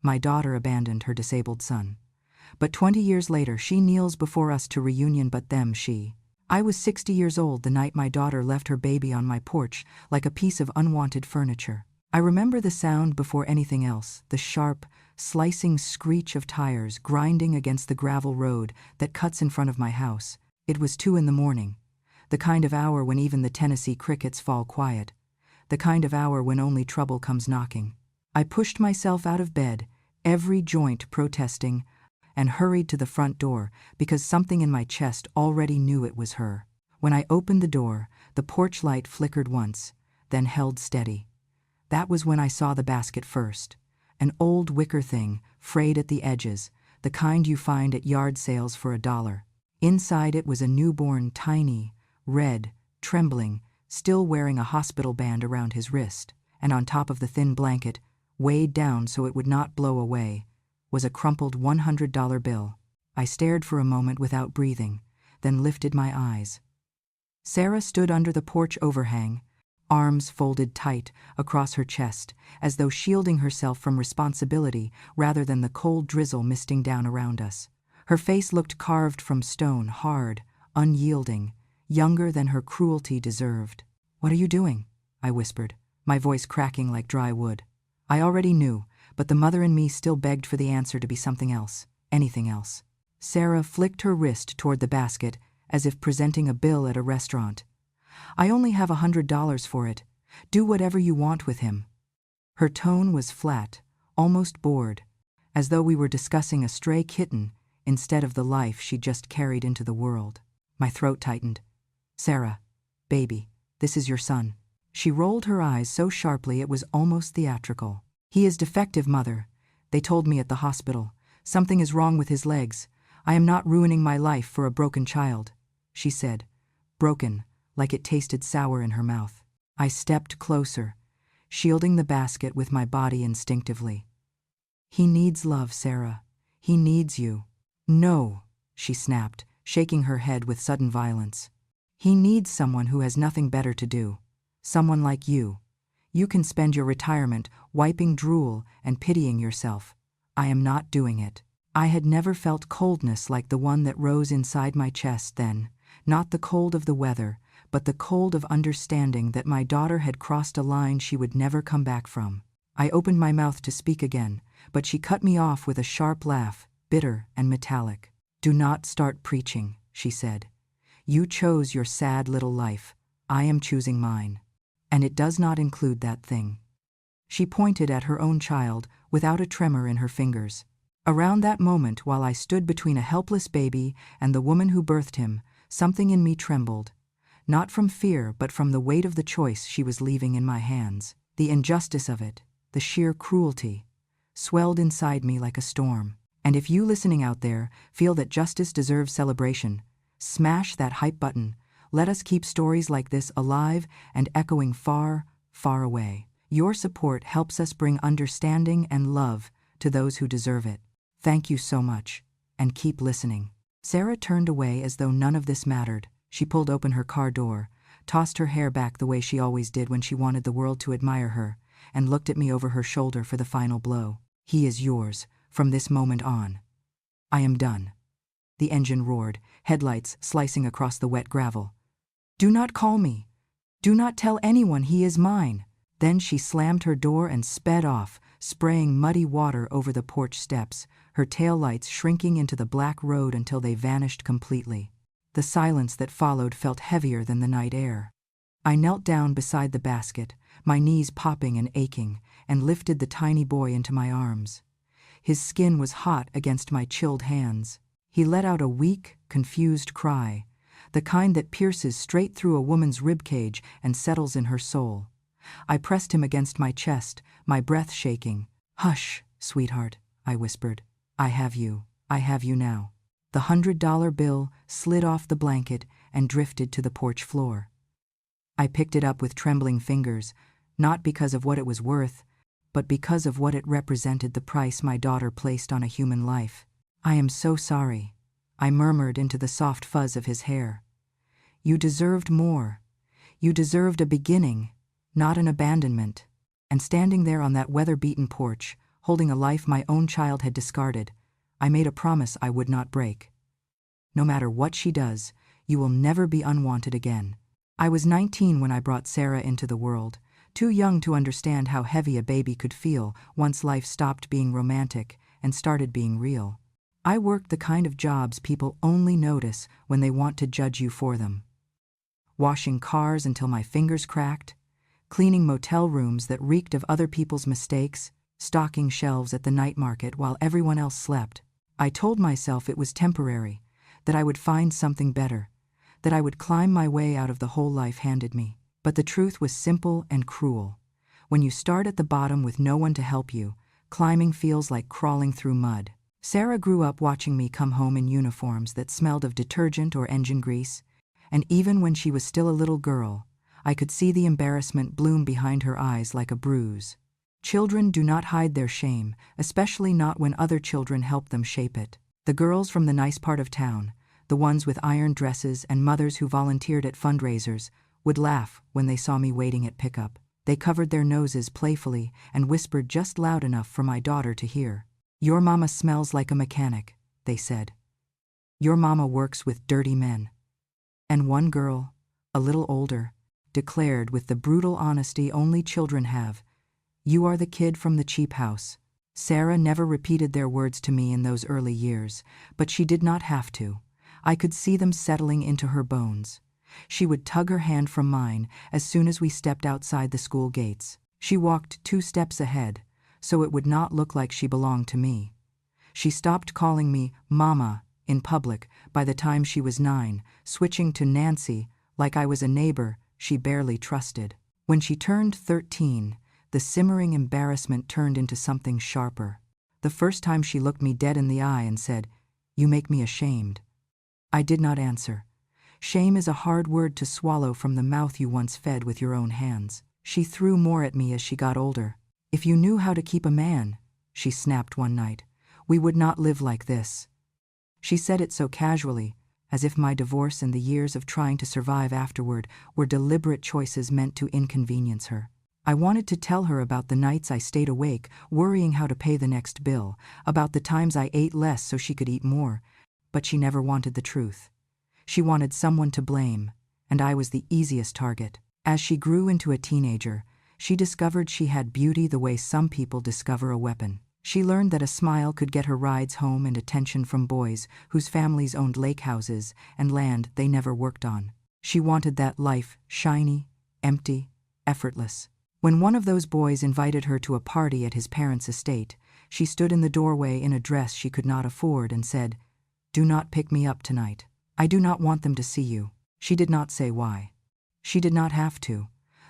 My daughter abandoned her disabled son. But 20 years later she kneels before us to reunion but them she. I was 60 years old the night my daughter left her baby on my porch like a piece of unwanted furniture. I remember the sound before anything else, the sharp, slicing screech of tires grinding against the gravel road that cuts in front of my house. It was 2 in the morning, the kind of hour when even the Tennessee crickets fall quiet, the kind of hour when only trouble comes knocking. I pushed myself out of bed, every joint protesting, and hurried to the front door because something in my chest already knew it was her. When I opened the door, the porch light flickered once, then held steady. That was when I saw the basket first. An old wicker thing, frayed at the edges, the kind you find at yard sales for $1. Inside it was a newborn, tiny, red, trembling, still wearing a hospital band around his wrist, and on top of the thin blanket, weighed down so it would not blow away, was a crumpled $100 bill. I stared for a moment without breathing, then lifted my eyes. Sarah stood under the porch overhang, arms folded tight across her chest, as though shielding herself from responsibility rather than the cold drizzle misting down around us. Her face looked carved from stone, hard, unyielding, younger than her cruelty deserved. "What are you doing?" I whispered, my voice cracking like dry wood. I already knew, but the mother in me still begged for the answer to be something else, anything else. Sarah flicked her wrist toward the basket, as if presenting a bill at a restaurant. "I only have $100 for it. Do whatever you want with him." Her tone was flat, almost bored, as though we were discussing a stray kitten instead of the life she'd just carried into the world. My throat tightened. "Sarah, baby, this is your son." She rolled her eyes so sharply it was almost theatrical. "He is defective, Mother. They told me at the hospital. Something is wrong with his legs. I am not ruining my life for a broken child," she said, broken, like it tasted sour in her mouth. I stepped closer, shielding the basket with my body instinctively. "He needs love, Sarah. He needs you." "No," she snapped, shaking her head with sudden violence. "He needs someone who has nothing better to do. Someone like you. You can spend your retirement wiping drool and pitying yourself. I am not doing it." I had never felt coldness like the one that rose inside my chest then, not the cold of the weather, but the cold of understanding that my daughter had crossed a line she would never come back from. I opened my mouth to speak again, but she cut me off with a sharp laugh, bitter and metallic. "Do not start preaching," she said. "You chose your sad little life. I am choosing mine. And it does not include that thing." She pointed at her own child without a tremor in her fingers. Around that moment, while I stood between a helpless baby and the woman who birthed him, something in me trembled. Not from fear, but from the weight of the choice she was leaving in my hands. The injustice of it, the sheer cruelty, swelled inside me like a storm. And if you listening out there feel that justice deserves celebration, smash that hype button. Let us keep stories like this alive and echoing far, far away. Your support helps us bring understanding and love to those who deserve it. Thank you so much, and keep listening. Sarah turned away as though none of this mattered. She pulled open her car door, tossed her hair back the way she always did when she wanted the world to admire her, and looked at me over her shoulder for the final blow. "He is yours, from this moment on." "I am done." The engine roared, headlights slicing across the wet gravel. "Do not call me. Do not tell anyone he is mine." Then she slammed her door and sped off, spraying muddy water over the porch steps, her taillights shrinking into the black road until they vanished completely. The silence that followed felt heavier than the night air. I knelt down beside the basket, my knees popping and aching, and lifted the tiny boy into my arms. His skin was hot against my chilled hands. He let out a weak, confused cry, the kind that pierces straight through a woman's ribcage and settles in her soul. I pressed him against my chest, my breath shaking. "Hush, sweetheart," I whispered. I have you now." The $100 bill slid off the blanket and drifted to the porch floor. I picked it up with trembling fingers, not because of what it was worth, but because of what it represented, the price my daughter placed on a human life. "I am so sorry," I murmured into the soft fuzz of his hair. "You deserved more. You deserved a beginning, not an abandonment." And standing there on that weather-beaten porch, holding a life my own child had discarded. I made a promise I would not break. No matter what she does, you will never be unwanted again. I was 19 when I brought Sarah into the world, too young to understand how heavy a baby could feel once life stopped being romantic and started being real. I worked the kind of jobs people only notice when they want to judge you for them. Washing cars until my fingers cracked, cleaning motel rooms that reeked of other people's mistakes, stocking shelves at the night market while everyone else slept. I told myself it was temporary, that I would find something better, that I would climb my way out of the hole life handed me. But the truth was simple and cruel. When you start at the bottom with no one to help you, climbing feels like crawling through mud. Sarah grew up watching me come home in uniforms that smelled of detergent or engine grease, and even when she was still a little girl, I could see the embarrassment bloom behind her eyes like a bruise. Children do not hide their shame, especially not when other children help them shape it. The girls from the nice part of town, the ones with iron dresses and mothers who volunteered at fundraisers, would laugh when they saw me waiting at pickup. They covered their noses playfully and whispered just loud enough for my daughter to hear. "Your mama smells like a mechanic," they said. "Your mama works with dirty men." And one girl, a little older, declared with the brutal honesty only children have, "You are the kid from the cheap house." Sarah never repeated their words to me in those early years, but she did not have to. I could see them settling into her bones. She would tug her hand from mine as soon as we stepped outside the school gates. She walked 2 steps ahead, so it would not look like she belonged to me. She stopped calling me Mama in public by the time she was 9, switching to Nancy like I was a neighbor she barely trusted. When she turned 13, the simmering embarrassment turned into something sharper. The first time she looked me dead in the eye and said, "You make me ashamed." I did not answer. Shame is a hard word to swallow from the mouth you once fed with your own hands. She threw more at me as she got older. "If you knew how to keep a man," she snapped one night, "we would not live like this." She said it so casually, as if my divorce and the years of trying to survive afterward were deliberate choices meant to inconvenience her. I wanted to tell her about the nights I stayed awake, worrying how to pay the next bill, about the times I ate less so she could eat more, but she never wanted the truth. She wanted someone to blame, and I was the easiest target. As she grew into a teenager, she discovered she had beauty the way some people discover a weapon. She learned that a smile could get her rides home and attention from boys whose families owned lake houses and land they never worked on. She wanted that life, shiny, empty, effortless. When one of those boys invited her to a party at his parents' estate, she stood in the doorway in a dress she could not afford and said, "Do not pick me up tonight. I do not want them to see you." She did not say why. She did not have to.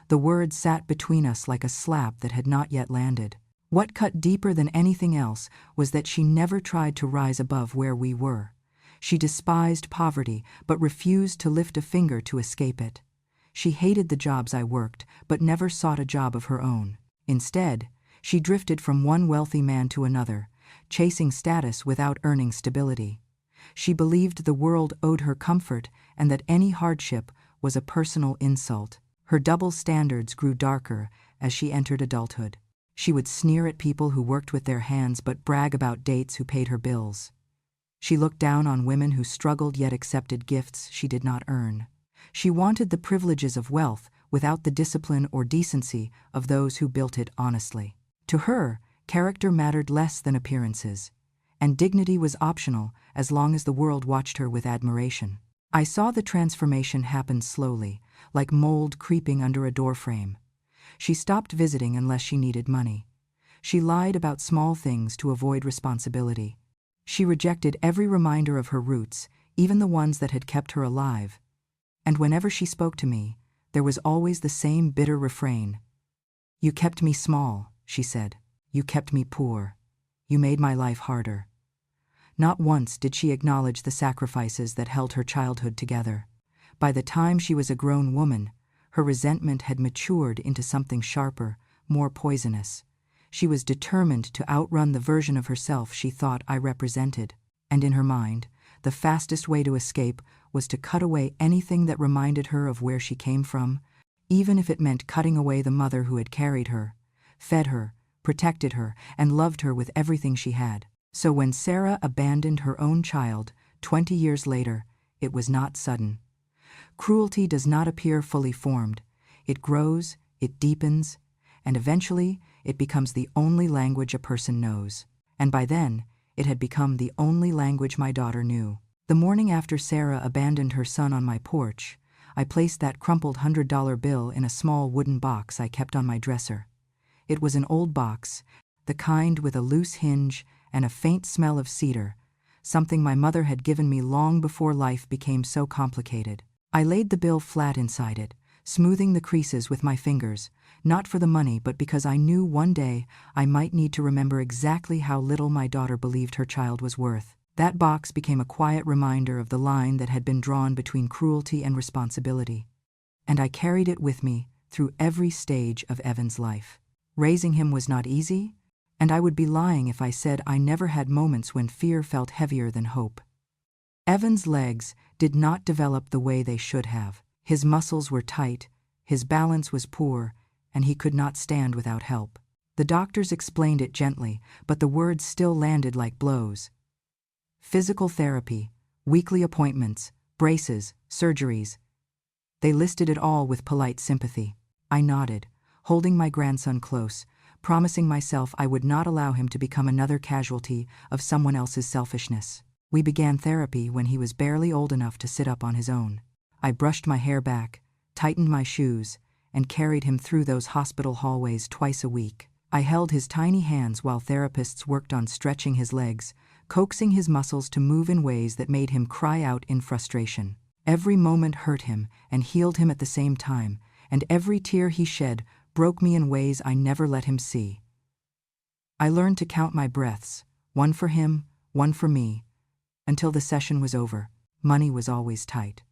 The words sat between us like a slap that had not yet landed. What cut deeper than anything else was that she never tried to rise above where we were. She despised poverty, but refused to lift a finger to escape it. She hated the jobs I worked, but never sought a job of her own. Instead, she drifted from one wealthy man to another, chasing status without earning stability. She believed the world owed her comfort and that any hardship was a personal insult. Her double standards grew darker as she entered adulthood. She would sneer at people who worked with their hands but brag about dates who paid her bills. She looked down on women who struggled yet accepted gifts she did not earn. She wanted the privileges of wealth without the discipline or decency of those who built it honestly. To her, character mattered less than appearances, and dignity was optional as long as the world watched her with admiration. I saw the transformation happen slowly, like mold creeping under a doorframe. She stopped visiting unless she needed money. She lied about small things to avoid responsibility. She rejected every reminder of her roots, even the ones that had kept her alive. And whenever she spoke to me, there was always the same bitter refrain. "You kept me small," she said. "You kept me poor. You made my life harder." Not once did she acknowledge the sacrifices that held her childhood together. By the time she was a grown woman, her resentment had matured into something sharper, more poisonous. She was determined to outrun the version of herself she thought I represented, and in her mind, the fastest way to escape was to cut away anything that reminded her of where she came from, even if it meant cutting away the mother who had carried her, fed her, protected her, and loved her with everything she had. So when Sarah abandoned her own child, 20 years later, it was not sudden. Cruelty does not appear fully formed. It grows, it deepens, and eventually it becomes the only language a person knows. And by then, it had become the only language my daughter knew. The morning after Sarah abandoned her son on my porch, I placed that crumpled $100 bill in a small wooden box I kept on my dresser. It was an old box, the kind with a loose hinge and a faint smell of cedar, something my mother had given me long before life became so complicated. I laid the bill flat inside it, smoothing the creases with my fingers, not for the money but because I knew one day I might need to remember exactly how little my daughter believed her child was worth. That box became a quiet reminder of the line that had been drawn between cruelty and responsibility. And I carried it with me through every stage of Evan's life. Raising him was not easy, and I would be lying if I said I never had moments when fear felt heavier than hope. Evan's legs did not develop the way they should have. His muscles were tight, his balance was poor, and he could not stand without help. The doctors explained it gently, but the words still landed like blows. Physical therapy, weekly appointments, braces, surgeries. They listed it all with polite sympathy. I nodded, holding my grandson close, promising myself I would not allow him to become another casualty of someone else's selfishness. We began therapy when he was barely old enough to sit up on his own. I brushed my hair back, tightened my shoes, and carried him through those hospital hallways twice a week. I held his tiny hands while therapists worked on stretching his legs, coaxing his muscles to move in ways that made him cry out in frustration. Every moment hurt him and healed him at the same time, and every tear he shed broke me in ways I never let him see. I learned to count my breaths, one for him, one for me, until the session was over. Money was always tight.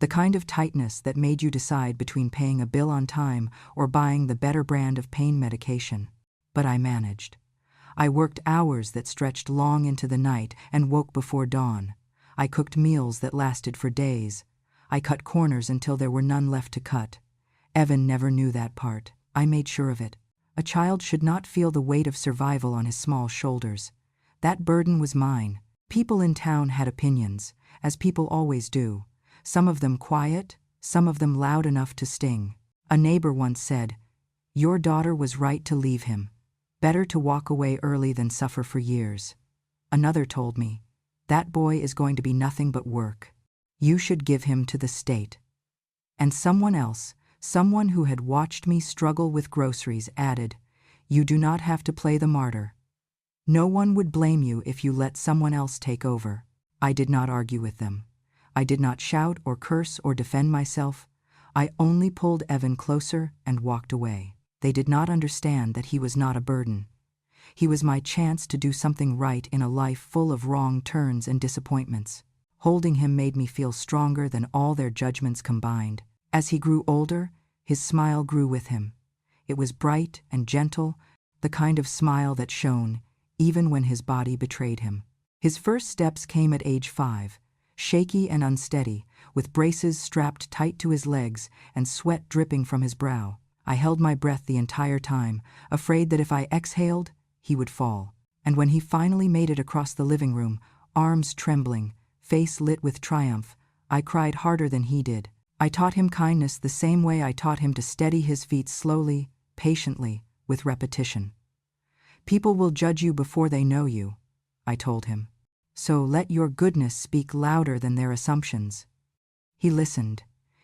The kind of tightness that made you decide between paying a bill on time or buying the better brand of pain medication. But I managed. I worked hours that stretched long into the night and woke before dawn. I cooked meals that lasted for days. I cut corners until there were none left to cut. Evan never knew that part. I made sure of it. A child should not feel the weight of survival on his small shoulders. That burden was mine. People in town had opinions, as people always do. Some of them quiet, some of them loud enough to sting. A neighbor once said, "Your daughter was right to leave him. Better to walk away early than suffer for years." Another told me, "That boy is going to be nothing but work. You should give him to the state." And someone else, someone who had watched me struggle with groceries, added, "You do not have to play the martyr. No one would blame you if you let someone else take over." I did not argue with them. I did not shout or curse or defend myself. I only pulled Evan closer and walked away. They did not understand that he was not a burden. He was my chance to do something right in a life full of wrong turns and disappointments. Holding him made me feel stronger than all their judgments combined. As he grew older, his smile grew with him. It was bright and gentle, the kind of smile that shone, even when his body betrayed him. His first steps came at age 5, shaky and unsteady, with braces strapped tight to his legs and sweat dripping from his brow. I held my breath the entire time, afraid that if I exhaled, he would fall. And when he finally made it across the living room, arms trembling, face lit with triumph, I cried harder than he did. I taught him kindness the same way I taught him to steady his feet slowly, patiently, with repetition. "People will judge you before they know you," I told him. "So let your goodness speak louder than their assumptions." He listened.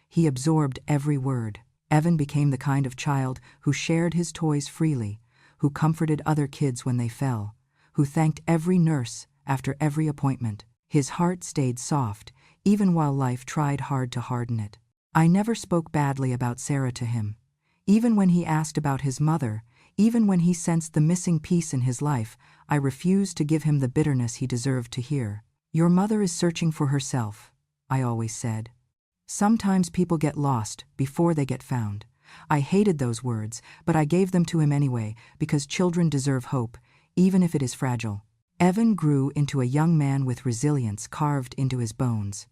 He absorbed every word. Evan became the kind of child who shared his toys freely, who comforted other kids when they fell, who thanked every nurse after every appointment. His heart stayed soft, even while life tried hard to harden it. I never spoke badly about Sarah to him. Even when he asked about his mother, even when he sensed the missing piece in his life, I refused to give him the bitterness he deserved to hear. "Your mother is searching for herself," I always said. "Sometimes people get lost before they get found." I hated those words, but I gave them to him anyway, because children deserve hope, even if it is fragile. Evan grew into a young man with resilience carved into his bones.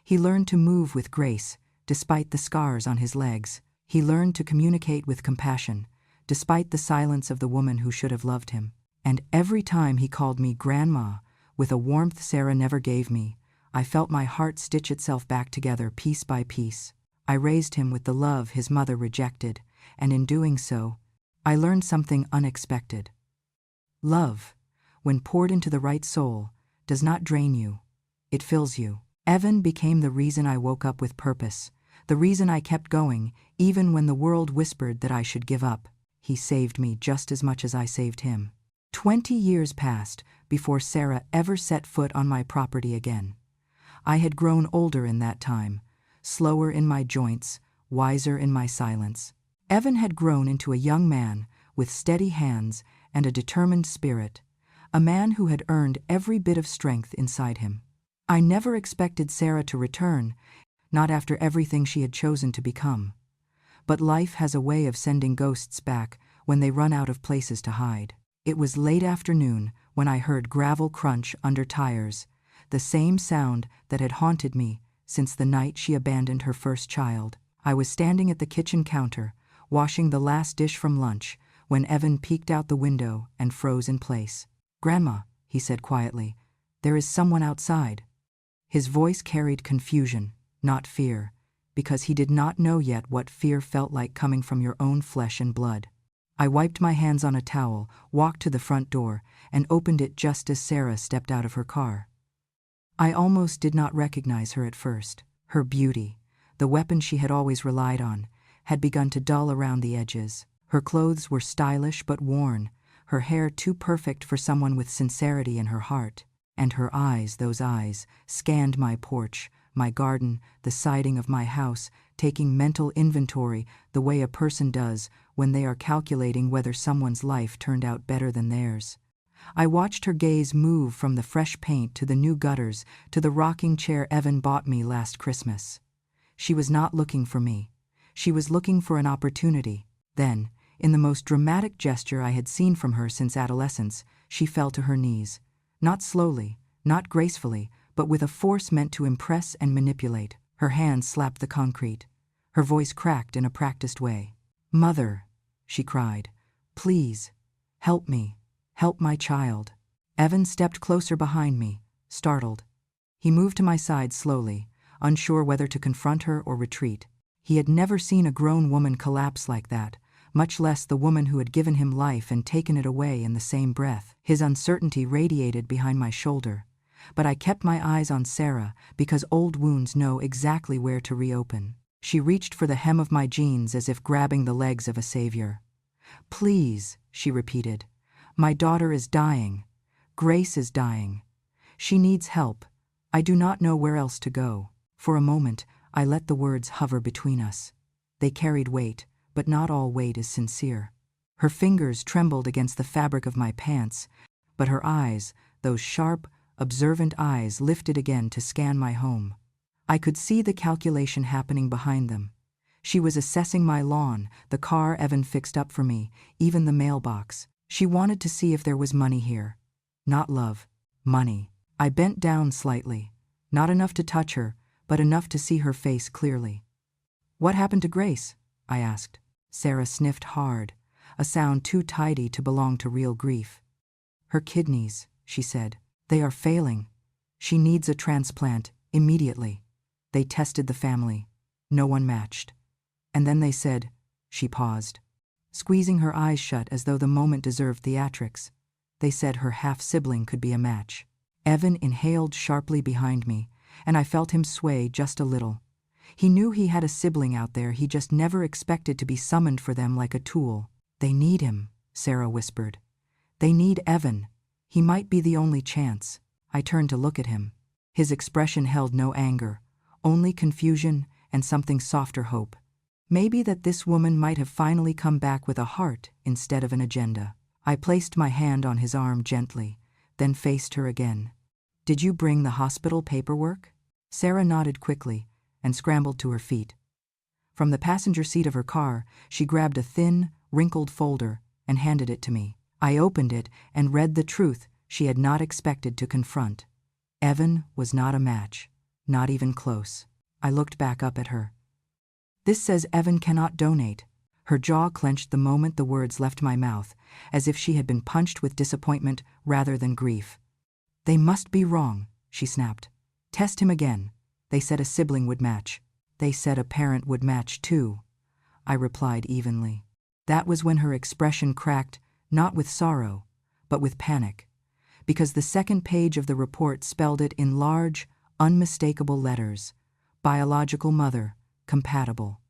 He learned to move with grace, despite the scars on his legs. He learned to communicate with compassion, despite the silence of the woman who should have loved him. And every time he called me Grandma, with a warmth Sarah never gave me, I felt my heart stitch itself back together piece by piece. I raised him with the love his mother rejected, and in doing so, I learned something unexpected. Love, when poured into the right soul, does not drain you, it fills you. Evan became the reason I woke up with purpose, the reason I kept going, even when the world whispered that I should give up. He saved me just as much as I saved him. 20 years passed before Sarah ever set foot on my property again. I had grown older in that time, slower in my joints, wiser in my silence. Evan had grown into a young man with steady hands and a determined spirit, a man who had earned every bit of strength inside him. I never expected Sarah to return, not after everything she had chosen to become. But life has a way of sending ghosts back when they run out of places to hide. It was late afternoon when I heard gravel crunch under tires, the same sound that had haunted me since the night she abandoned her first child. I was standing at the kitchen counter, washing the last dish from lunch, when Evan peeked out the window and froze in place. "Grandma," he said quietly, "there is someone outside." His voice carried confusion, not fear, because he did not know yet what fear felt like coming from your own flesh and blood. I wiped my hands on a towel, walked to the front door, and opened it just as Sarah stepped out of her car. I almost did not recognize her at first. Her beauty, the weapon she had always relied on, had begun to dull around the edges. Her clothes were stylish but worn, her hair too perfect for someone with sincerity in her heart. And her eyes, those eyes, scanned my porch, my garden, the siding of my house, taking mental inventory the way a person does when they are calculating whether someone's life turned out better than theirs. I watched her gaze move from the fresh paint to the new gutters to the rocking chair Evan bought me last Christmas. She was not looking for me. She was looking for an opportunity. Then, in the most dramatic gesture I had seen from her since adolescence, she fell to her knees. Not slowly, not gracefully, but with a force meant to impress and manipulate. Her hands slapped the concrete. Her voice cracked in a practiced way. "Mother," she cried, "please, help me, help my child." Evan stepped closer behind me, startled. He moved to my side slowly, unsure whether to confront her or retreat. He had never seen a grown woman collapse like that, much less the woman who had given him life and taken it away in the same breath. His uncertainty radiated behind my shoulder, but I kept my eyes on Sarah because old wounds know exactly where to reopen. She reached for the hem of my jeans as if grabbing the legs of a savior. "Please," she repeated, "my daughter is dying. Grace is dying. She needs help. I do not know where else to go." For a moment, I let the words hover between us. They carried weight, but not all weight is sincere. Her fingers trembled against the fabric of my pants, but her eyes, those sharp, observant eyes, lifted again to scan my home. I could see the calculation happening behind them. She was assessing my lawn, the car Evan fixed up for me, even the mailbox. She wanted to see if there was money here. Not love, money. I bent down slightly, not enough to touch her, but enough to see her face clearly. "What happened to Grace?" I asked. Sarah sniffed hard, a sound too tidy to belong to real grief. "Her kidneys," she said. "They are failing. She needs a transplant, immediately. They tested the family. No one matched. And then they said," she paused, squeezing her eyes shut as though the moment deserved theatrics. "They said her half-sibling could be a match." Evan inhaled sharply behind me, and I felt him sway just a little. He knew he had a sibling out there, he just never expected to be summoned for them like a tool. "They need him," Sarah whispered. "They need Evan. He might be the only chance." I turned to look at him. His expression held no anger, only confusion and something softer hope. Maybe that this woman might have finally come back with a heart instead of an agenda. I placed my hand on his arm gently, then faced her again. "Did you bring the hospital paperwork?" Sarah nodded quickly and scrambled to her feet. From the passenger seat of her car, she grabbed a thin, wrinkled folder and handed it to me. I opened it and read the truth she had not expected to confront. Evan was not a match, not even close. I looked back up at her. "This says Evan cannot donate. Her jaw clenched the moment the words left my mouth, as if she had been punched with disappointment rather than grief. "They must be wrong," she snapped. "Test him again. They said a sibling would match." "They said a parent would match too," I replied evenly. That was when her expression cracked, not with sorrow, but with panic, because the second page of the report spelled it in large, unmistakable letters: biological mother, compatible,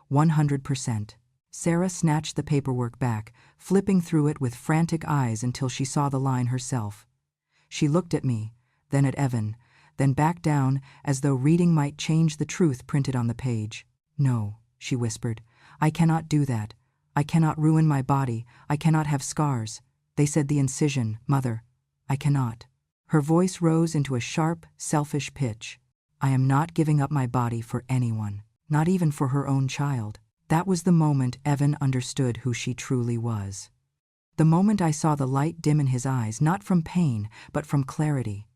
100%. Sarah snatched the paperwork back, flipping through it with frantic eyes until she saw the line herself. She looked at me, then at Evan, then back down as though reading might change the truth printed on the page. "No," she whispered. "I cannot do that. I cannot ruin my body. I cannot have scars. They said the incision, Mother. I cannot." Her voice rose into a sharp, selfish pitch. "I am not giving up my body for anyone, not even for her own child." That was the moment Evan understood who she truly was. The moment I saw the light dim in his eyes, not from pain, but from clarity.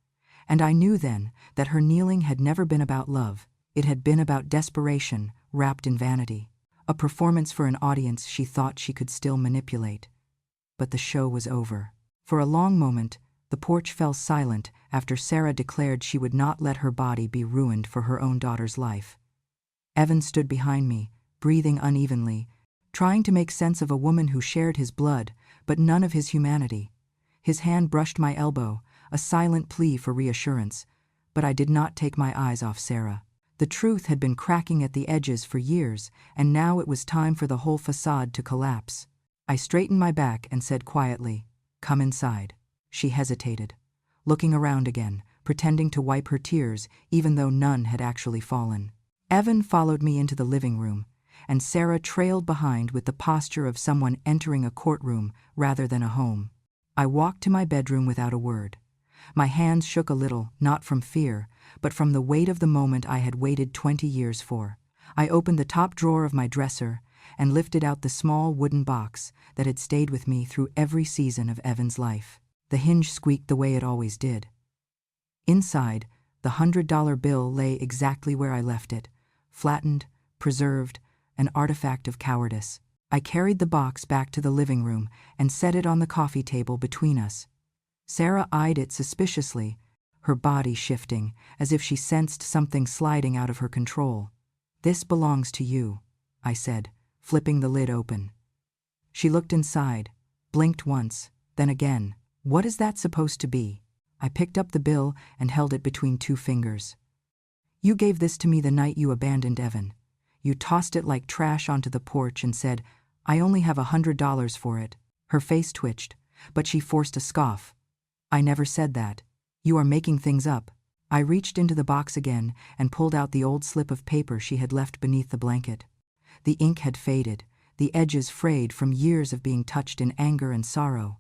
And I knew then that her kneeling had never been about love. It had been about desperation, wrapped in vanity. A performance for an audience she thought she could still manipulate. But the show was over. For a long moment, the porch fell silent after Sarah declared she would not let her body be ruined for her own daughter's life. Evan stood behind me, breathing unevenly, trying to make sense of a woman who shared his blood, but none of his humanity. His hand brushed my elbow, a silent plea for reassurance, but I did not take my eyes off Sarah. The truth had been cracking at the edges for years, and now it was time for the whole facade to collapse. I straightened my back and said quietly, "Come inside." She hesitated, looking around again, pretending to wipe her tears even though none had actually fallen. Evan followed me into the living room, and Sarah trailed behind with the posture of someone entering a courtroom rather than a home. I walked to my bedroom without a word. My hands shook a little, not from fear, but from the weight of the moment I had waited 20 years for. I opened the top drawer of my dresser and lifted out the small wooden box that had stayed with me through every season of Evan's life. The hinge squeaked the way it always did. Inside, the $100 bill lay exactly where I left it, flattened, preserved, an artifact of cowardice. I carried the box back to the living room and set it on the coffee table between us. Sarah eyed it suspiciously, her body shifting, as if she sensed something sliding out of her control. "This belongs to you," I said, flipping the lid open. She looked inside, blinked once, then again. "What is that supposed to be?" I picked up the bill and held it between two fingers. "You gave this to me the night you abandoned Evan. You tossed it like trash onto the porch and said, 'I only have $100 for it.'" Her face twitched, but she forced a scoff. "I never said that. You are making things up." I reached into the box again and pulled out the old slip of paper she had left beneath the blanket. The ink had faded, the edges frayed from years of being touched in anger and sorrow.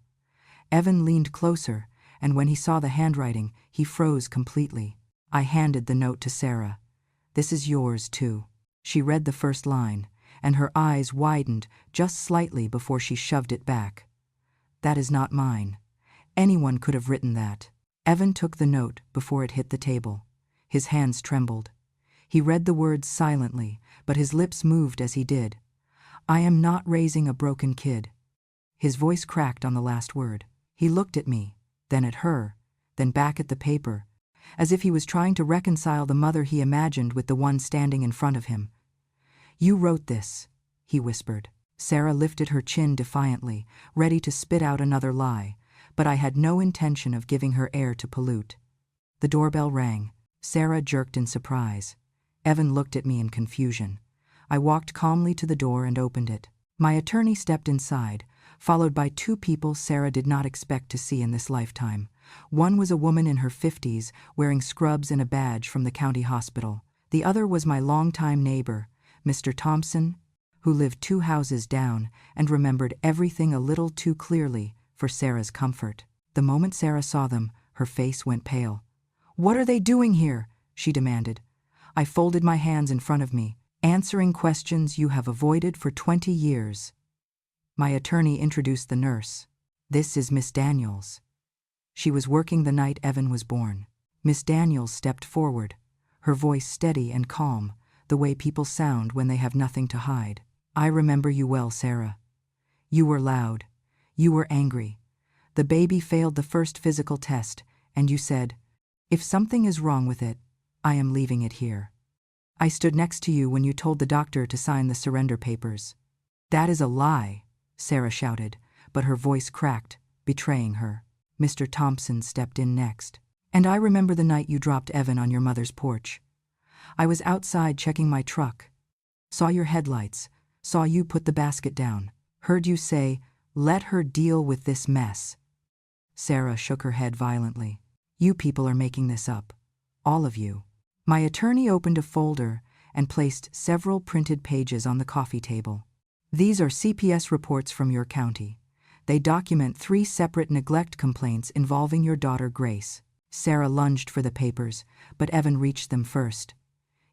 Evan leaned closer, and when he saw the handwriting, he froze completely. I handed the note to Sarah. "This is yours, too." She read the first line, and her eyes widened just slightly before she shoved it back. "That is not mine. Anyone could have written that." Evan took the note before it hit the table. His hands trembled. He read the words silently, but his lips moved as he did. "I am not raising a broken kid." His voice cracked on the last word. He looked at me, then at her, then back at the paper, as if he was trying to reconcile the mother he imagined with the one standing in front of him. "You wrote this," he whispered. Sarah lifted her chin defiantly, ready to spit out another lie, but I had no intention of giving her air to pollute. The doorbell rang. Sarah jerked in surprise. Evan looked at me in confusion. I walked calmly to the door and opened it. My attorney stepped inside, followed by two people Sarah did not expect to see in this lifetime. One was a woman in her 50s, wearing scrubs and a badge from the county hospital. The other was my longtime neighbor, Mr. Thompson, who lived 2 houses down and remembered everything a little too clearly for Sarah's comfort. The moment Sarah saw them, her face went pale. "What are they doing here?" she demanded. I folded my hands in front of me. "Answering questions you have avoided for 20 years. My attorney introduced the nurse. "This is Miss Daniels." She was working the night Evan was born. Miss Daniels stepped forward, her voice steady and calm, the way people sound when they have nothing to hide. I remember you well, Sarah. You were loud. You were angry. The baby failed the first physical test, and you said, "If something is wrong with it, I am leaving it here." I stood next to you when you told the doctor to sign the surrender papers. That is a lie, Sarah shouted, but her voice cracked, betraying her. Mr. Thompson stepped in next. And I remember the night you dropped Evan on your mother's porch. I was outside checking my truck. Saw your headlights, saw you put the basket down, heard you say, "Let her deal with this mess." Sarah shook her head violently. You people are making this up. All of you. My attorney opened a folder and placed several printed pages on the coffee table. These are CPS reports from your county. They document 3 separate neglect complaints involving your daughter Grace. Sarah lunged for the papers, but Evan reached them first.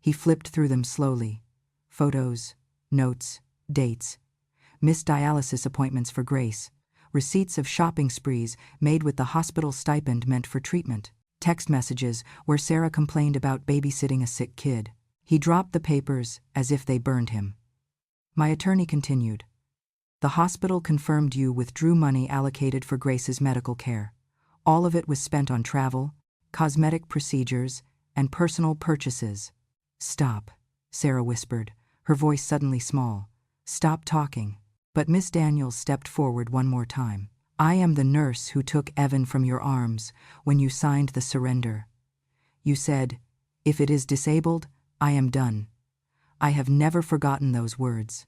He flipped through them slowly. Photos, notes, dates, missed dialysis appointments for Grace, receipts of shopping sprees made with the hospital stipend meant for treatment, text messages where Sarah complained about babysitting a sick kid. He dropped the papers as if they burned him. My attorney continued. The hospital confirmed you withdrew money allocated for Grace's medical care. All of it was spent on travel, cosmetic procedures, and personal purchases. Stop, Sarah whispered, her voice suddenly small. Stop talking. But Miss Daniels stepped forward one more time. I am the nurse who took Evan from your arms when you signed the surrender. You said, "If it is disabled, I am done." I have never forgotten those words.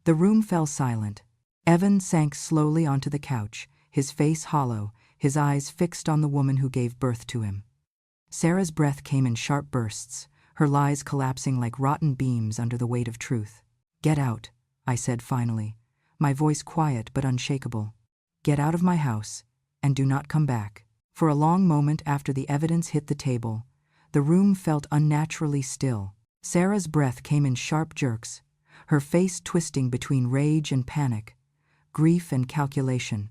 The room fell silent. Evan sank slowly onto the couch, his face hollow, his eyes fixed on the woman who gave birth to him. Sarah's breath came in sharp bursts, her lies collapsing like rotten beams under the weight of truth. Get out, I said finally, my voice quiet but unshakable. Get out of my house, and do not come back. For a long moment after the evidence hit the table, the room felt unnaturally still. Sarah's breath came in sharp jerks, her face twisting between rage and panic, grief and calculation,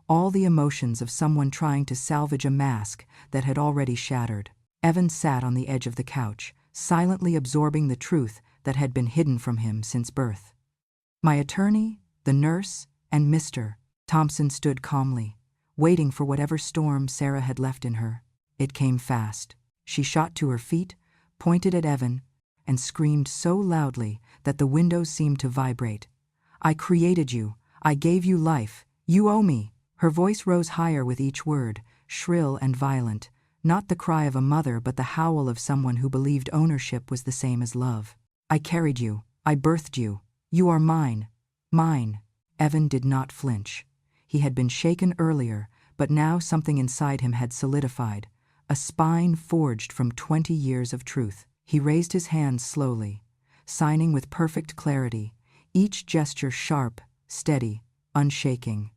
all the emotions of someone trying to salvage a mask that had already shattered. Evan sat on the edge of the couch, silently absorbing the truth that had been hidden from him since birth. My attorney, the nurse, and Mr. Thompson stood calmly, waiting for whatever storm Sarah had left in her. It came fast. She shot to her feet, pointed at Evan, and screamed so loudly that the windows seemed to vibrate. I created you. I gave you life. You owe me. Her voice rose higher with each word, shrill and violent, not the cry of a mother but the howl of someone who believed ownership was the same as love. I carried you. I birthed you. You are mine. Mine. Evan did not flinch. He had been shaken earlier, but now something inside him had solidified, a spine forged from 20 years of truth. He raised his hands slowly, signing with perfect clarity, each gesture sharp, steady, unshaking.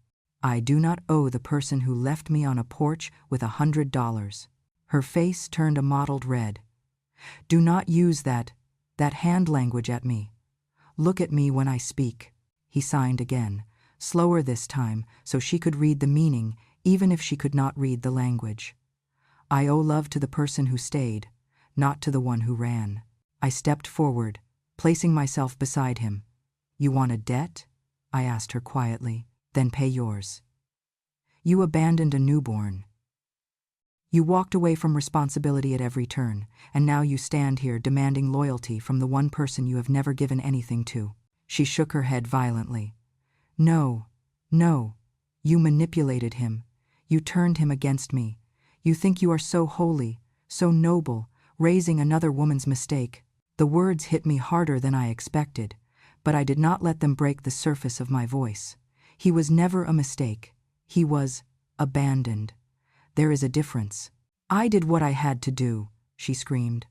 I do not owe the person who left me on a porch with $100. Her face turned a mottled red. Do not use that hand language at me. Look at me when I speak. He signed again, slower this time so she could read the meaning even if she could not read the language. I owe love to the person who stayed, not to the one who ran. I stepped forward, placing myself beside him. You want a debt? I asked her quietly. Then pay yours. You abandoned a newborn. You walked away from responsibility at every turn, and now you stand here demanding loyalty from the one person you have never given anything to. She shook her head violently. No, no. You manipulated him. You turned him against me. You think you are so holy, so noble, raising another woman's mistake. The words hit me harder than I expected, but I did not let them break the surface of my voice. He was never a mistake. He was abandoned. There is a difference. I did what I had to do, she screamed.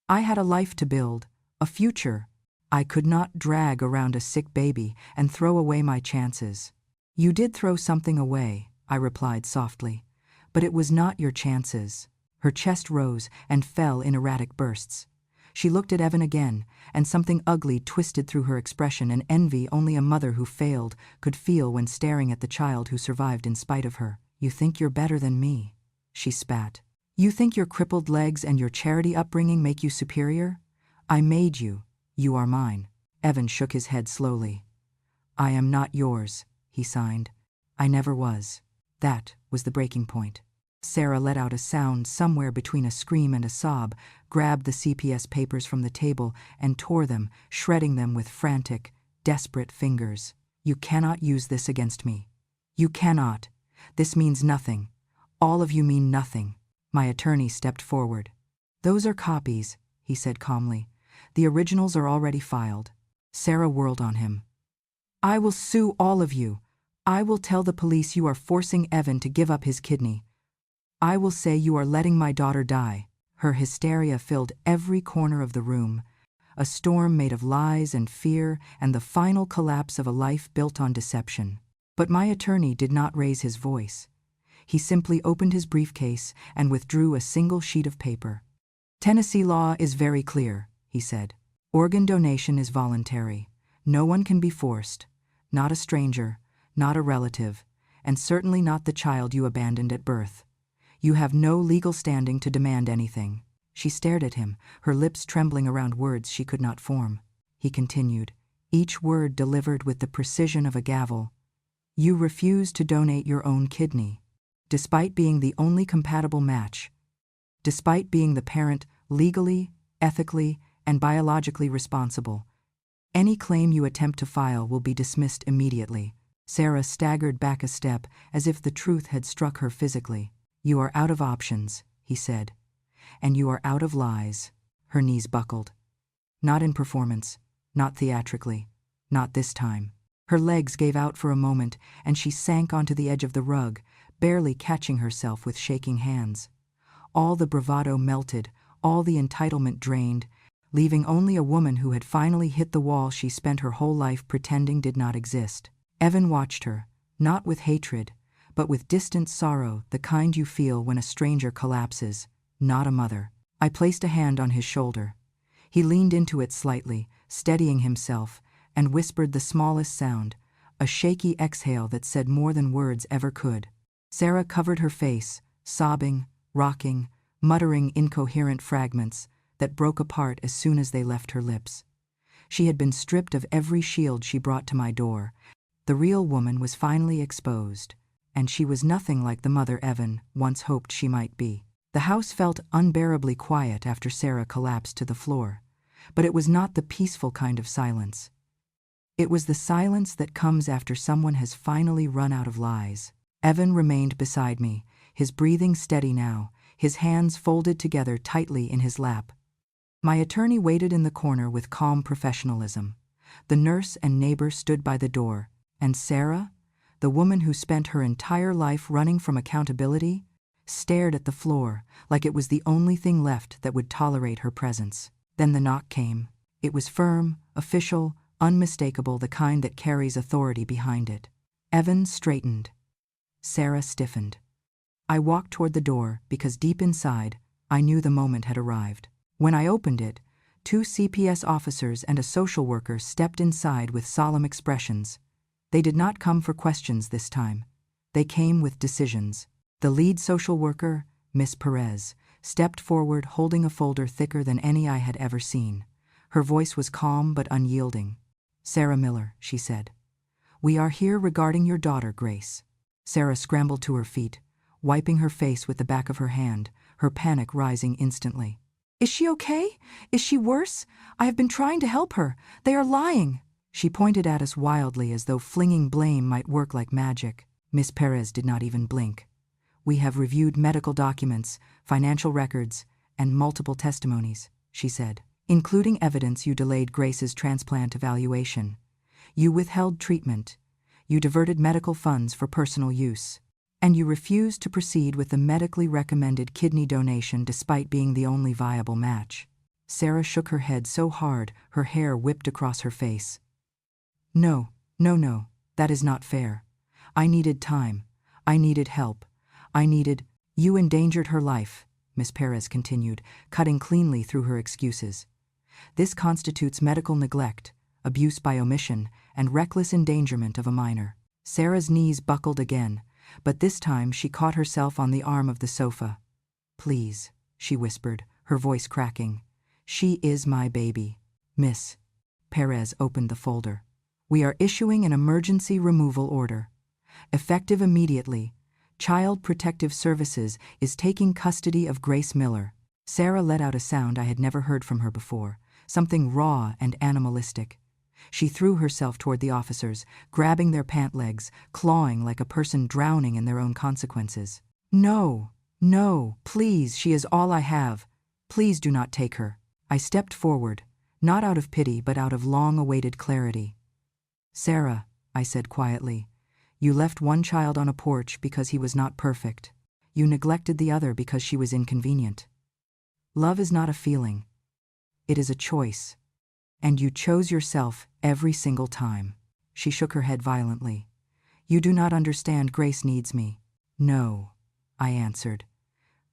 I had a life to build, a future. I could not drag around a sick baby and throw away my chances. You did throw something away, I replied softly, but it was not your chances. Her chest rose and fell in erratic bursts. She looked at Evan again, and something ugly twisted through her expression, an envy only a mother who failed could feel when staring at the child who survived in spite of her. You think you're better than me, she spat. You think your crippled legs and your charity upbringing make you superior? I made you. You are mine. Evan shook his head slowly. I am not yours, he signed. I never was. That was the breaking point. Sarah let out a sound somewhere between a scream and a sob, grabbed the CPS papers from the table, and tore them, shredding them with frantic, desperate fingers. You cannot use this against me. You cannot. This means nothing. All of you mean nothing. My attorney stepped forward. Those are copies, he said calmly. The originals are already filed. Sarah whirled on him. I will sue all of you. I will tell the police you are forcing Evan to give up his kidney. I will say you are letting my daughter die. Her hysteria filled every corner of the room, a storm made of lies and fear and the final collapse of a life built on deception. But my attorney did not raise his voice. He simply opened his briefcase and withdrew a single sheet of paper. Tennessee law is very clear, he said. Organ donation is voluntary. No one can be forced. Not a stranger, not a relative, and certainly not the child you abandoned at birth. You have no legal standing to demand anything. She stared at him, her lips trembling around words she could not form. He continued, each word delivered with the precision of a gavel. You refuse to donate your own kidney, despite being the only compatible match, despite being the parent legally, ethically, and biologically responsible. Any claim you attempt to file will be dismissed immediately. Sarah staggered back a step as if the truth had struck her physically. You are out of options, he said. And you are out of lies. Her knees buckled. Not in performance, not theatrically, not this time. Her legs gave out for a moment, and she sank onto the edge of the rug, barely catching herself with shaking hands. All the bravado melted, all the entitlement drained, leaving only a woman who had finally hit the wall she spent her whole life pretending did not exist. Evan watched her, not with hatred, but with distant sorrow, the kind you feel when a stranger collapses, not a mother. I placed a hand on his shoulder. He leaned into it slightly, steadying himself, and whispered the smallest sound, a shaky exhale that said more than words ever could. Sarah covered her face, sobbing, rocking, muttering incoherent fragments that broke apart as soon as they left her lips. She had been stripped of every shield she brought to my door. The real woman was finally exposed, and she was nothing like the mother Evan once hoped she might be. The house felt unbearably quiet after Sarah collapsed to the floor, but it was not the peaceful kind of silence. It was the silence that comes after someone has finally run out of lies. Evan remained beside me, his breathing steady now, his hands folded together tightly in his lap. My attorney waited in the corner with calm professionalism. The nurse and neighbor stood by the door, and Sarah, the woman who spent her entire life running from accountability, stared at the floor like it was the only thing left that would tolerate her presence. Then the knock came. It was firm, official, unmistakable, the kind that carries authority behind it. Evan straightened. Sarah stiffened. I walked toward the door because deep inside, I knew the moment had arrived. When I opened it, 2 CPS officers and a social worker stepped inside with solemn expressions. They did not come for questions this time. They came with decisions. The lead social worker, Miss Perez, stepped forward holding a folder thicker than any I had ever seen. Her voice was calm but unyielding. Sarah Miller, she said. We are here regarding your daughter, Grace. Sarah scrambled to her feet, wiping her face with the back of her hand, her panic rising instantly. Is she okay? Is she worse? I have been trying to help her. They are lying. She pointed at us wildly as though flinging blame might work like magic. Miss Perez did not even blink. We have reviewed medical documents, financial records, and multiple testimonies, she said, including evidence you delayed Grace's transplant evaluation. You withheld treatment. You diverted medical funds for personal use. And you refused to proceed with the medically recommended kidney donation despite being the only viable match. Sarah shook her head so hard her hair whipped across her face. No, that is not fair. I needed time. I needed help. You endangered her life, Miss Perez continued, cutting cleanly through her excuses. This constitutes medical neglect, abuse by omission, and reckless endangerment of a minor. Sarah's knees buckled again, but this time she caught herself on the arm of the sofa. Please, she whispered, her voice cracking. She is my baby, Miss. Perez opened the folder. We are issuing an emergency removal order. Effective immediately. Child Protective Services is taking custody of Grace Miller. Sarah let out a sound I had never heard from her before, something raw and animalistic. She threw herself toward the officers, grabbing their pant legs, clawing like a person drowning in their own consequences. No, no, please, she is all I have. Please do not take her. I stepped forward, not out of pity but out of long-awaited clarity. Sarah, I said quietly, you left one child on a porch because he was not perfect. You neglected the other because she was inconvenient. Love is not a feeling. It is a choice. And you chose yourself every single time. She shook her head violently. You do not understand. Grace needs me. No, I answered.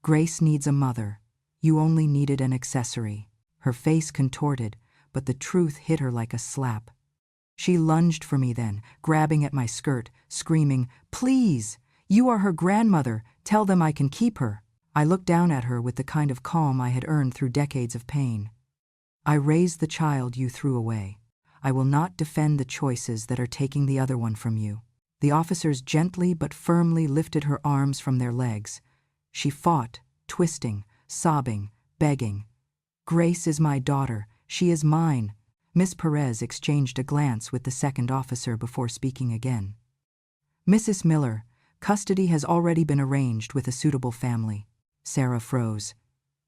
Grace needs a mother. You only needed an accessory. Her face contorted, but the truth hit her like a slap. She lunged for me then, grabbing at my skirt, screaming, "Please! You are her grandmother. Tell them I can keep her." I looked down at her with the kind of calm I had earned through decades of pain. I raised the child you threw away. I will not defend the choices that are taking the other one from you. The officers gently but firmly lifted her arms from their legs. She fought, twisting, sobbing, begging. Grace is my daughter. She is mine. Miss Perez exchanged a glance with the second officer before speaking again. Mrs. Miller, custody has already been arranged with a suitable family. Sarah froze.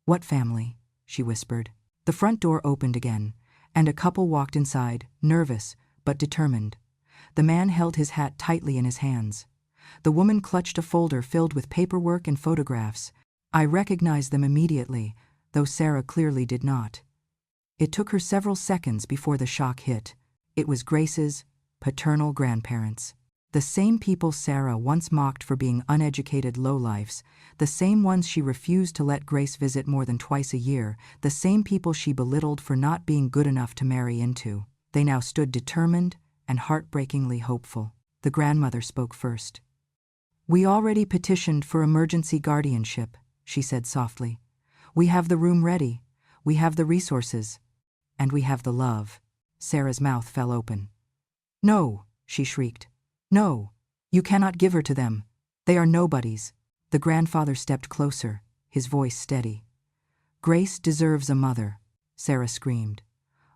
What family? She whispered. The front door opened again, and a couple walked inside, nervous but determined. The man held his hat tightly in his hands. The woman clutched a folder filled with paperwork and photographs. I recognized them immediately, though Sarah clearly did not. It took her several seconds before the shock hit. It was Grace's paternal grandparents. The same people Sarah once mocked for being uneducated lowlifes, the same ones she refused to let Grace visit more than twice a year, the same people she belittled for not being good enough to marry into. They now stood determined and heartbreakingly hopeful. The grandmother spoke first. We already petitioned for emergency guardianship, she said softly. We have the room ready, we have the resources, and we have the love. Sarah's mouth fell open. No, she shrieked. No, you cannot give her to them. They are nobodies. The grandfather stepped closer, his voice steady. Grace deserves a mother, Sarah screamed.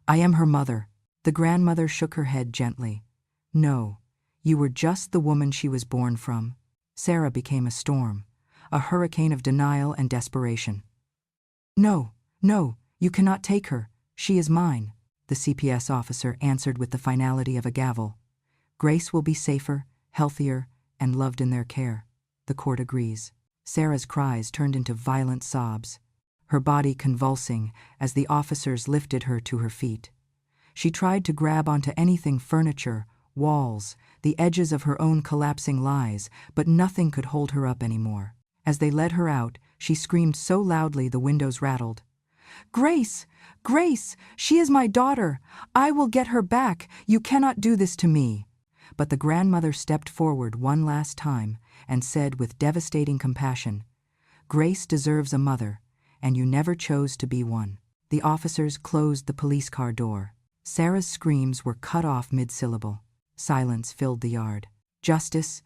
I am her mother. The grandmother shook her head gently. No, you were just the woman she was born from. Sarah became a storm, a hurricane of denial and desperation. No, no, you cannot take her. She is mine, the CPS officer answered with the finality of a gavel. Grace will be safer, healthier, and loved in their care. The court agrees. Sarah's cries turned into violent sobs, her body convulsing as the officers lifted her to her feet. She tried to grab onto anything, furniture, walls, the edges of her own collapsing lies, but nothing could hold her up anymore. As they led her out, she screamed so loudly the windows rattled. Grace! Grace! She is my daughter! I will get her back! You cannot do this to me! But the grandmother stepped forward one last time and said with devastating compassion, Grace deserves a mother, and you never chose to be one. The officers closed the police car door. Sarah's screams were cut off mid-syllable. Silence filled the yard. Justice,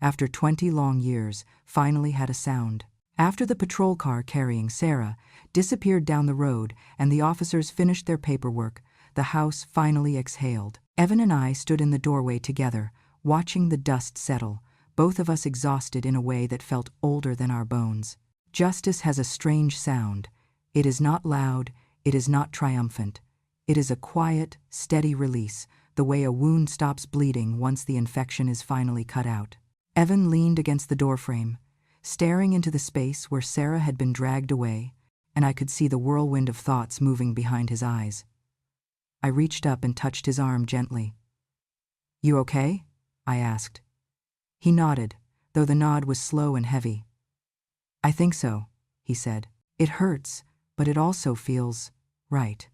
after 20 long years, finally had a sound. After the patrol car carrying Sarah disappeared down the road and the officers finished their paperwork, the house finally exhaled. Evan and I stood in the doorway together, watching the dust settle, both of us exhausted in a way that felt older than our bones. Justice has a strange sound. It is not loud, it is not triumphant. It is a quiet, steady release, the way a wound stops bleeding once the infection is finally cut out. Evan leaned against the doorframe, staring into the space where Sarah had been dragged away, and I could see the whirlwind of thoughts moving behind his eyes. I reached up and touched his arm gently. You okay? I asked. He nodded, though the nod was slow and heavy. I think so, he said. It hurts, but it also feels right.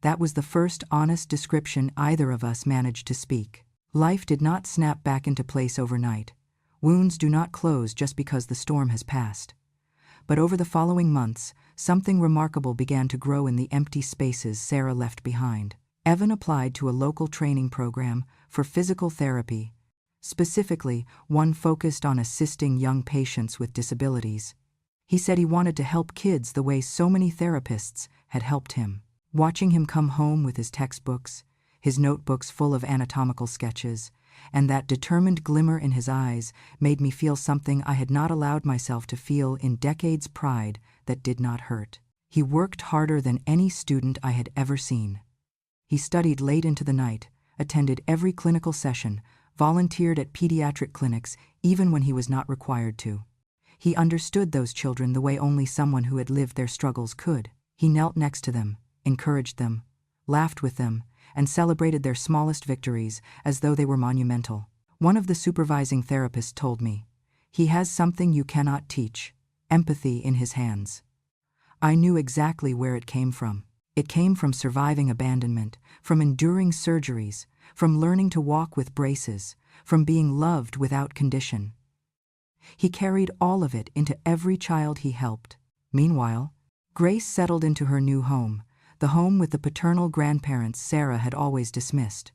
That was the first honest description either of us managed to speak. Life did not snap back into place overnight. Wounds do not close just because the storm has passed. But over the following months, something remarkable began to grow in the empty spaces Sarah left behind. Evan applied to a local training program for physical therapy, specifically one focused on assisting young patients with disabilities. He said he wanted to help kids the way so many therapists had helped him. Watching him come home with his textbooks, his notebooks full of anatomical sketches, and that determined glimmer in his eyes made me feel something I had not allowed myself to feel in decades. Pride that did not hurt. He worked harder than any student I had ever seen. He studied late into the night, attended every clinical session, volunteered at pediatric clinics even when he was not required to. He understood those children the way only someone who had lived their struggles could. He knelt next to them, encouraged them, laughed with them, and celebrated their smallest victories as though they were monumental. One of the supervising therapists told me, "He has something you cannot teach, empathy in his hands." I knew exactly where it came from. It came from surviving abandonment, from enduring surgeries, from learning to walk with braces, from being loved without condition. He carried all of it into every child he helped. Meanwhile, Grace settled into her new home, the home with the paternal grandparents Sarah had always dismissed.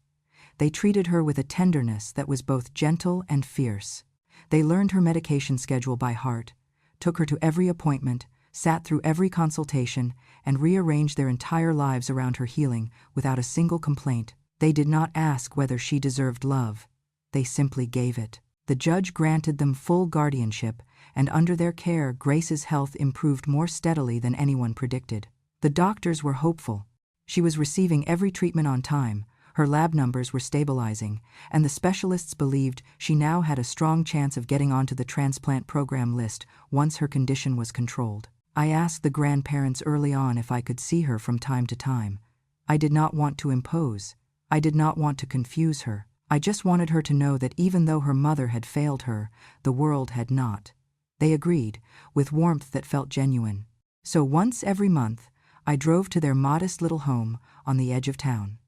They treated her with a tenderness that was both gentle and fierce. They learned her medication schedule by heart, took her to every appointment, sat through every consultation, and rearranged their entire lives around her healing without a single complaint. They did not ask whether she deserved love. They simply gave it. The judge granted them full guardianship, and under their care, Grace's health improved more steadily than anyone predicted. The doctors were hopeful. She was receiving every treatment on time, her lab numbers were stabilizing, and the specialists believed she now had a strong chance of getting onto the transplant program list once her condition was controlled. I asked the grandparents early on if I could see her from time to time. I did not want to impose. I did not want to confuse her. I just wanted her to know that even though her mother had failed her, the world had not. They agreed, with warmth that felt genuine. So once every month, I drove to their modest little home on the edge of town.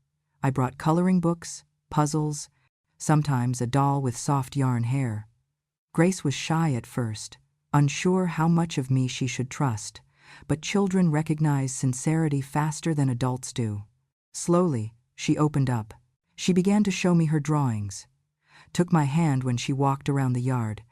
I brought coloring books, puzzles, sometimes a doll with soft yarn hair. Grace was shy at first, unsure how much of me she should trust, but children recognize sincerity faster than adults do. Slowly, she opened up. She began to show me her drawings, took my hand when she walked around the yard,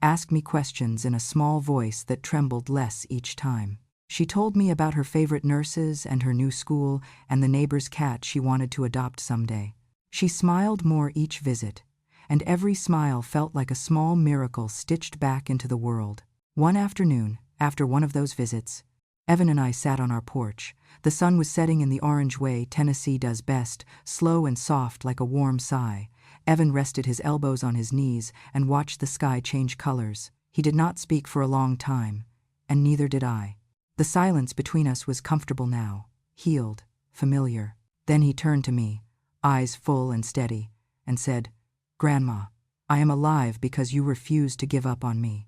asked me questions in a small voice that trembled less each time. She told me about her favorite nurses and her new school and the neighbor's cat she wanted to adopt someday. She smiled more each visit, and every smile felt like a small miracle stitched back into the world. One afternoon, after one of those visits, Evan and I sat on our porch. The sun was setting in the orange way Tennessee does best, slow and soft like a warm sigh. Evan rested his elbows on his knees and watched the sky change colors. He did not speak for a long time, and neither did I. The silence between us was comfortable now, healed, familiar. Then he turned to me, eyes full and steady, and said, "Grandma, I am alive because you refused to give up on me.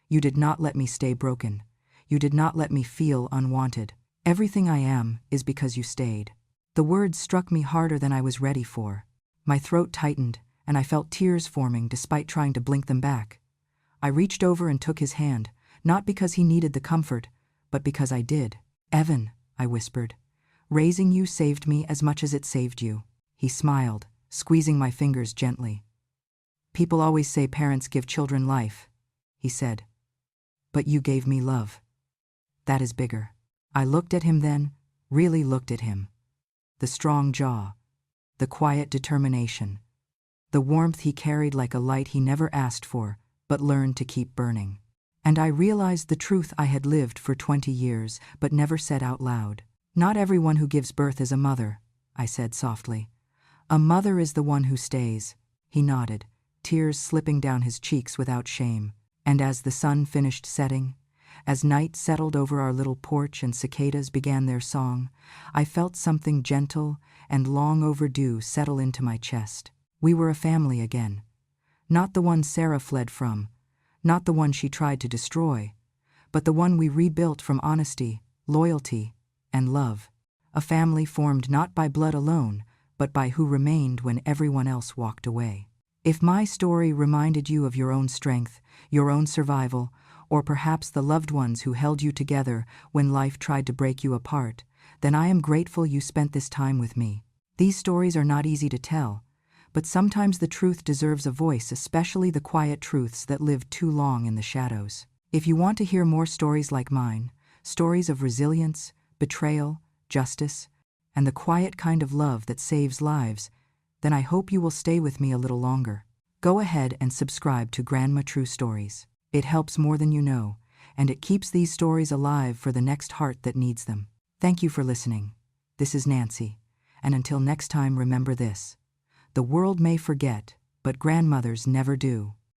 You did not let me stay broken. You did not let me feel unwanted. Everything I am is because you stayed." The words struck me harder than I was ready for. My throat tightened, and I felt tears forming despite trying to blink them back. I reached over and took his hand, not because he needed the comfort, but because I did. "Evan," I whispered, "raising you saved me as much as it saved you." He smiled, squeezing my fingers gently. "People always say parents give children life," he said. "But you gave me love. That is bigger." I looked at him then, really looked at him. The strong jaw, the quiet determination, the warmth he carried like a light he never asked for, but learned to keep burning. And I realized the truth I had lived for 20 years, but never said out loud. "Not everyone who gives birth is a mother," I said softly. "A mother is the one who stays." He nodded, tears slipping down his cheeks without shame. And as the sun finished setting, as night settled over our little porch and cicadas began their song, I felt something gentle and long overdue settle into my chest. We were a family again. Not the one Sarah fled from, not the one she tried to destroy, but the one we rebuilt from honesty, loyalty, and love. A family formed not by blood alone, but by who remained when everyone else walked away. If my story reminded you of your own strength, your own survival, or perhaps the loved ones who held you together when life tried to break you apart, then I am grateful you spent this time with me. These stories are not easy to tell, but sometimes the truth deserves a voice, especially the quiet truths that lived too long in the shadows. If you want to hear more stories like mine, stories of resilience, betrayal, justice, and the quiet kind of love that saves lives, then I hope you will stay with me a little longer. Go ahead and subscribe to Grandma True Stories. It helps more than you know, and it keeps these stories alive for the next heart that needs them. Thank you for listening. This is Nancy, and until next time, remember this: the world may forget, but grandmothers never do.